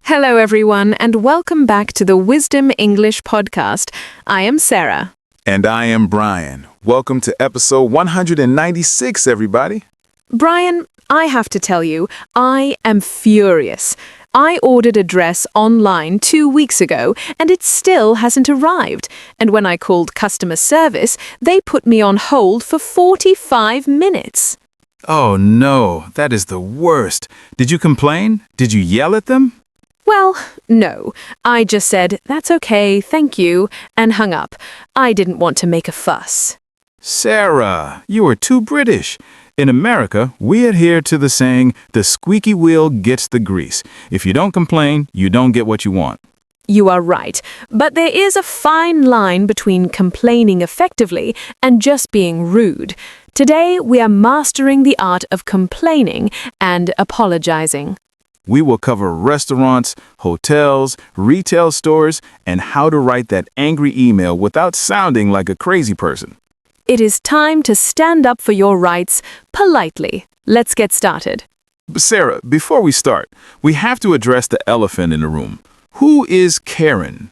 Hello, everyone, and welcome back to the Wisdom English podcast. I am Sarah. And I am Brian. Welcome to episode 196, everybody. Brian, I have to tell you, I am furious. I ordered a dress online 2 weeks ago, and it still hasn't arrived. And when I called customer service, they put me on hold for 45 minutes. Oh no, that is the worst. Did you complain? Did you yell at them? Well, no. I just said, "That's okay, thank you," and hung up. I didn't want to make a fuss. Sarah, you are too British. In America, we adhere to the saying, the squeaky wheel gets the grease. If you don't complain, you don't get what you want. You are right, but there is a fine line between complaining effectively and just being rude. Today, we are mastering the art of complaining and apologizing. We will cover restaurants, hotels, retail stores, and how to write that angry email without sounding like a crazy person. It is time to stand up for your rights politely. Let's get started. Sarah, before we start, we have to address the elephant in the room. Who is Karen?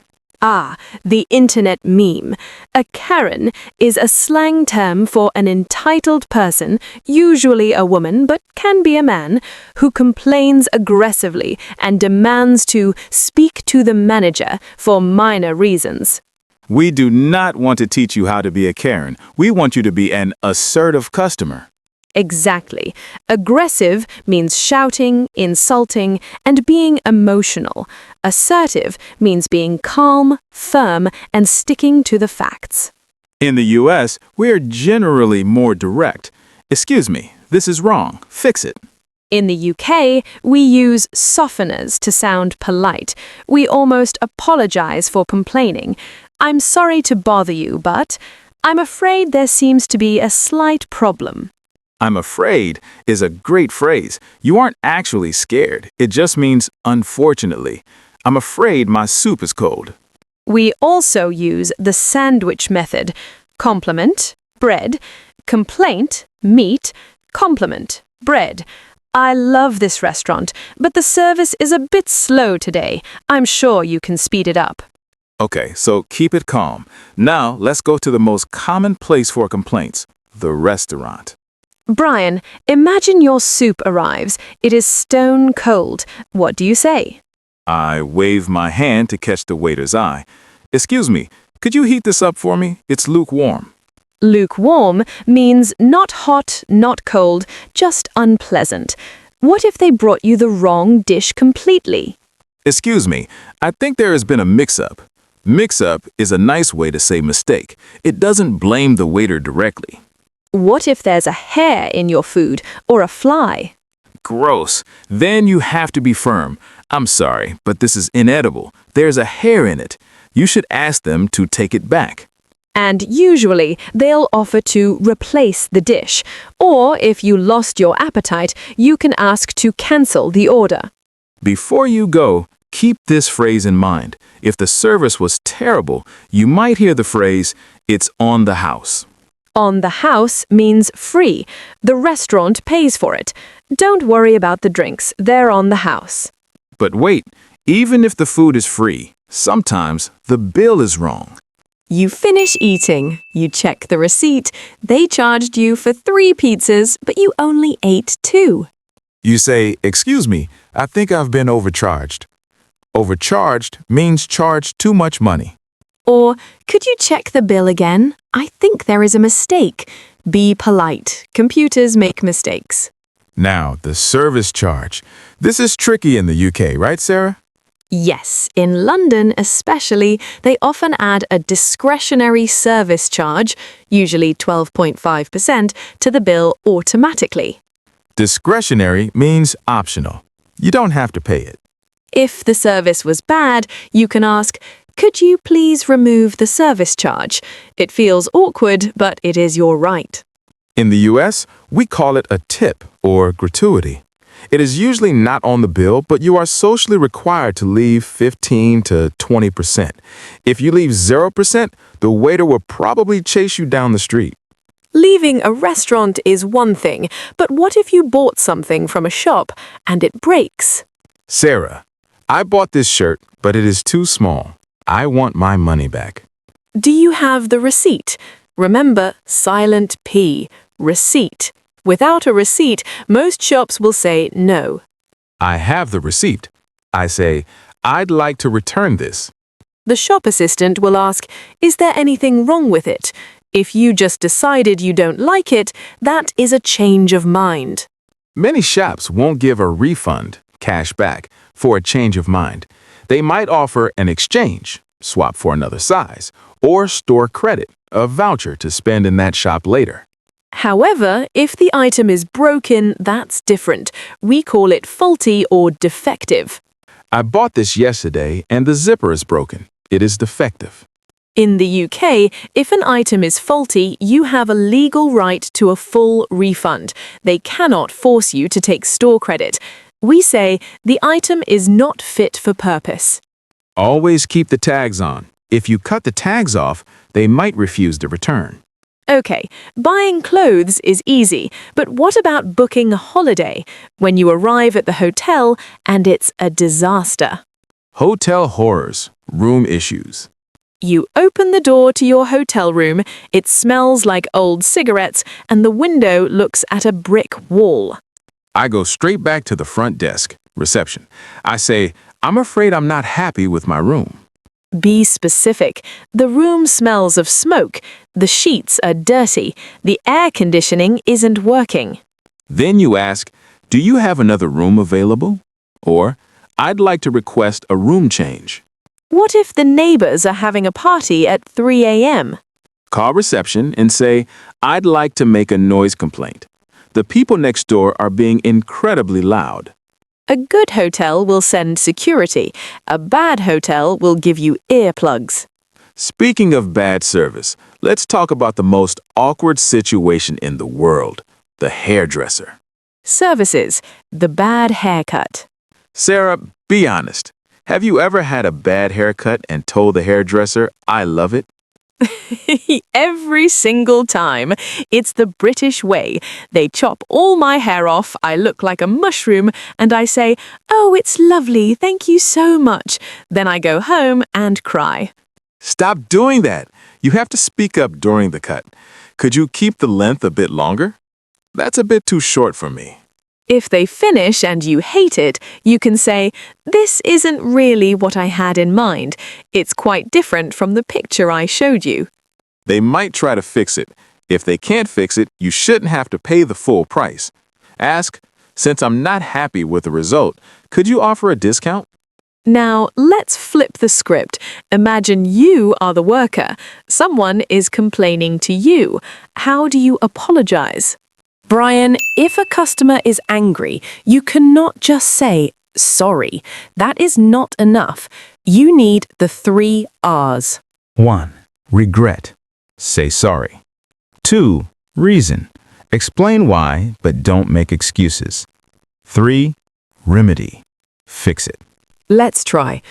The internet meme. A Karen is a slang term for an entitled person, usually a woman, but can be a man, who complains aggressively and demands to speak to the manager for minor reasons. We do not want to teach you how to be a Karen. We want you to be an assertive customer. Exactly. Aggressive means shouting, insulting, and being emotional. Assertive means being calm, firm, and sticking to the facts. In the U.S., we are generally more direct. Excuse me, this is wrong. Fix it. In the UK, we use softeners to sound polite. We almost apologize for complaining. "I'm sorry to bother you, but I'm afraid there seems to be a slight problem." I'm afraid is a great phrase. You aren't actually scared. It just means, unfortunately. I'm afraid my soup is cold. We also use the sandwich method. Compliment, bread. Complaint, meat. Compliment, bread. I love this restaurant, but the service is a bit slow today. I'm sure you can speed it up. Okay, so keep it calm. Now, let's go to the most common place for complaints, the restaurant. Brian, imagine your soup arrives. It is stone cold. What do you say? I wave my hand to catch the waiter's eye. Excuse me, could you heat this up for me? It's lukewarm. Lukewarm means not hot, not cold, just unpleasant. What if they brought you the wrong dish completely? Excuse me, I think there has been a mix-up. Mix-up is a nice way to say mistake. It doesn't blame the waiter directly. What if there's a hair in your food or a fly? Gross. Then you have to be firm. I'm sorry, but this is inedible. There's a hair in it. You should ask them to take it back. And usually, they'll offer to replace the dish. Or if you lost your appetite, you can ask to cancel the order. Before you go, keep this phrase in mind. If the service was terrible, you might hear the phrase, "It's on the house." On the house means free. The restaurant pays for it. Don't worry about the drinks. They're on the house. But wait, even if the food is free, sometimes the bill is wrong. You finish eating. You check the receipt. They charged you for 3 pizzas, but you only ate 2. You say, "Excuse me, I think I've been overcharged." Overcharged means charged too much money. Or, "Could you check the bill again? I think there is a mistake." Be polite. Computers make mistakes. Now, the service charge. This is tricky in the UK, right, Sarah? Yes, in London especially, they often add a discretionary service charge, usually 12.5%, to the bill automatically. Discretionary means optional. You don't have to pay it. If the service was bad, you can ask, "Could you please remove the service charge?" It feels awkward, but it is your right. In the US, we call it a tip or gratuity. It is usually not on the bill, but you are socially required to leave 15 to 20%. If you leave 0%, the waiter will probably chase you down the street. Leaving a restaurant is one thing, but what if you bought something from a shop and it breaks? Sarah, I bought this shirt, but it is too small. I want my money back. Do you have the receipt? Remember, silent P, receipt. Without a receipt, most shops will say no. I have the receipt. I say, I'd like to return this. The shop assistant will ask, is there anything wrong with it? If you just decided you don't like it, that is a change of mind. Many shops won't give a refund, cash back, for a change of mind. They might offer an exchange, swap for another size, or store credit, a voucher to spend in that shop later. However, if the item is broken, that's different. We call it faulty or defective. I bought this yesterday and the zipper is broken. It is defective. In the UK, if an item is faulty, you have a legal right to a full refund. They cannot force you to take store credit. We say the item is not fit for purpose. Always keep the tags on. If you cut the tags off, they might refuse the return. Okay, buying clothes is easy, but what about booking a holiday when you arrive at the hotel and it's a disaster? Hotel horrors, room issues. You open the door to your hotel room, it smells like old cigarettes, and the window looks at a brick wall. I go straight back to the front desk, reception. I say, I'm afraid I'm not happy with my room. Be specific. The room smells of smoke, the sheets are dirty, the air conditioning isn't working. Then you ask, do you have another room available? Or, I'd like to request a room change. What if the neighbors are having a party at 3 a.m.? Call reception and say, I'd like to make a noise complaint. The people next door are being incredibly loud. A good hotel will send security. A bad hotel will give you earplugs. Speaking of bad service, let's talk about the most awkward situation in the world, the hairdresser. Services, the bad haircut. Sarah, be honest. Have you ever had a bad haircut and told the hairdresser, I love it? Every single time. It's the British way. They chop all my hair off, I look like a mushroom, and I say, oh, it's lovely, thank you so much. Then I go home and cry. Stop doing that. You have to speak up during the cut. Could you keep the length a bit longer? That's a bit too short for me. If they finish and you hate it, you can say, this isn't really what I had in mind. It's quite different from the picture I showed you. They might try to fix it. If they can't fix it, you shouldn't have to pay the full price. Ask, since I'm not happy with the result, could you offer a discount? Now, let's flip the script. Imagine you are the worker. Someone is complaining to you. How do you apologize? Brian, if a customer is angry, you cannot just say, sorry. That is not enough. You need the 3 R's. 1. Regret. Say sorry. 2. Reason. Explain why, but don't make excuses. 3. Remedy. Fix it. Let's try.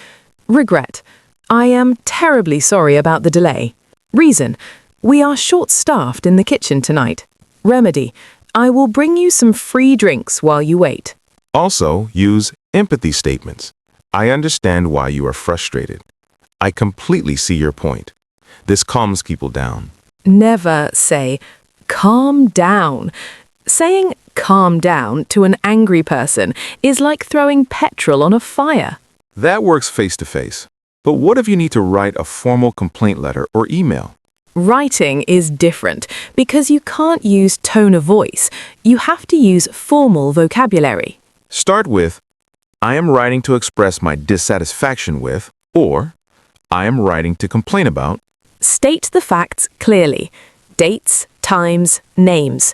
Regret. I am terribly sorry about the delay. Reason. We are short-staffed in the kitchen tonight. Remedy. I will bring you some free drinks while you wait. Also, use empathy statements. I understand why you are frustrated. I completely see your point. This calms people down. Never say, calm down. Saying calm down to an angry person is like throwing petrol on a fire. That works face-to-face. But what if you need to write a formal complaint letter or email? Writing is different because you can't use tone of voice. You have to use formal vocabulary. Start with, I am writing to express my dissatisfaction with, or I am writing to complain about. State the facts clearly. Dates, times, names.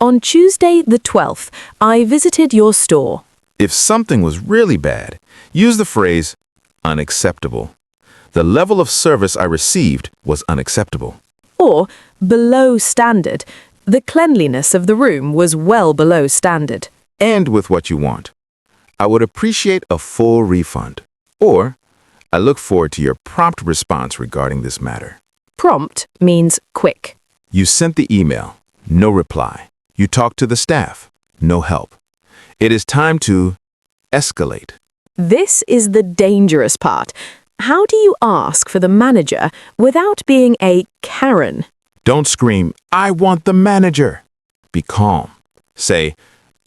On Tuesday the 12th, I visited your store. If something was really bad, use the phrase, unacceptable. The level of service I received was unacceptable. Or, below standard. The cleanliness of the room was well below standard. End with what you want. I would appreciate a full refund. Or, I look forward to your prompt response regarding this matter. Prompt means quick. You sent the email, no reply. You talked to the staff, no help. It is time to escalate. This is the dangerous part. How do you ask for the manager without being a Karen? Don't scream, "I want the manager." Be calm. Say,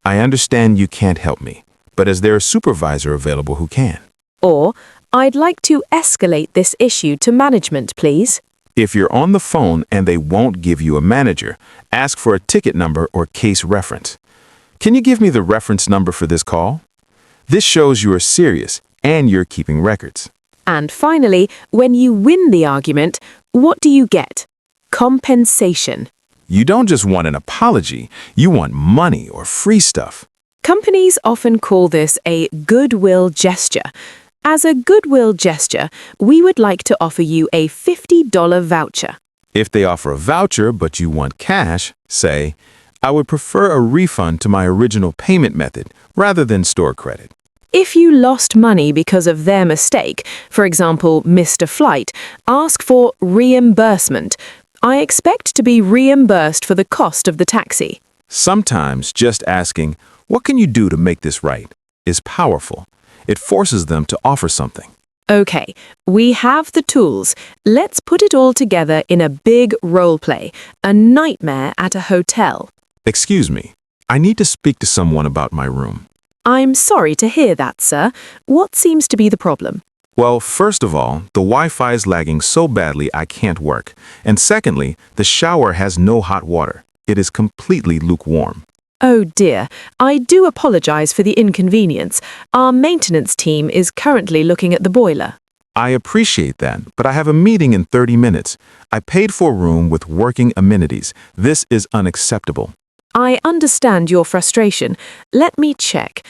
"I understand you can't help me, but is there a supervisor available who can?" Or, "I'd like to escalate this issue to management, please." If you're on the phone and they won't give you a manager, ask for a ticket number or case reference. "Can you give me the reference number for this call?" This shows you are serious and you're keeping records. And finally, when you win the argument, what do you get? Compensation. You don't just want an apology, you want money or free stuff. Companies often call this a goodwill gesture. As a goodwill gesture, we would like to offer you a $50 voucher. If they offer a voucher but you want cash, say, "I would prefer a refund to my original payment method rather than store credit." If you lost money because of their mistake, for example, missed a flight, ask for reimbursement. "I expect to be reimbursed for the cost of the taxi." Sometimes just asking, "What can you do to make this right?" is powerful. It forces them to offer something. Okay, we have the tools. Let's put it all together in a big role play, a nightmare at a hotel. "Excuse me, I need to speak to someone about my room." I'm sorry to hear that, sir. What seems to be the problem? Well, first of all, the Wi-Fi is lagging so badly I can't work. And secondly, the shower has no hot water. It is completely lukewarm. Oh dear, I do apologize for the inconvenience. Our maintenance team is currently looking at the boiler. I appreciate that, but I have a meeting in 30 minutes. I paid for a room with working amenities. This is unacceptable. I understand your frustration. Let me check.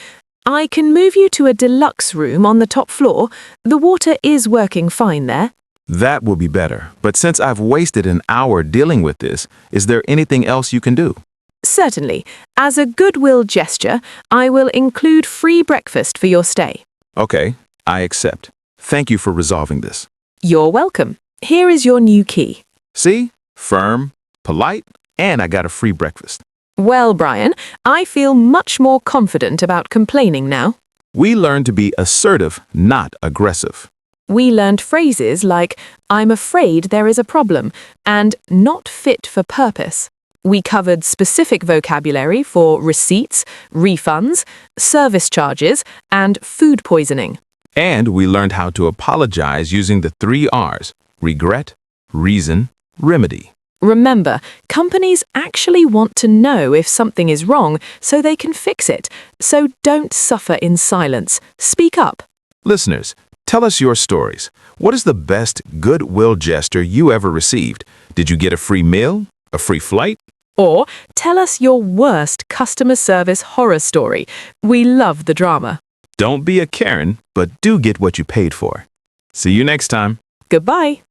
I can move you to a deluxe room on the top floor. The water is working fine there. That will be better, but since I've wasted an hour dealing with this, is there anything else you can do? Certainly. As a goodwill gesture, I will include free breakfast for your stay. Okay, I accept. Thank you for resolving this. You're welcome. Here is your new key. See? Firm, polite, and I got a free breakfast. Well, Brian, I feel much more confident about complaining now. We learned to be assertive, not aggressive. We learned phrases like, "I'm afraid there is a problem," and "not fit for purpose." We covered specific vocabulary for receipts, refunds, service charges, and food poisoning. And we learned how to apologize using the 3 R's: regret, reason, remedy. Remember, companies actually want to know if something is wrong so they can fix it. So don't suffer in silence. Speak up. Listeners, tell us your stories. What is the best goodwill gesture you ever received? Did you get a free meal? A free flight? Or tell us your worst customer service horror story. We love the drama. Don't be a Karen, but do get what you paid for. See you next time. Goodbye.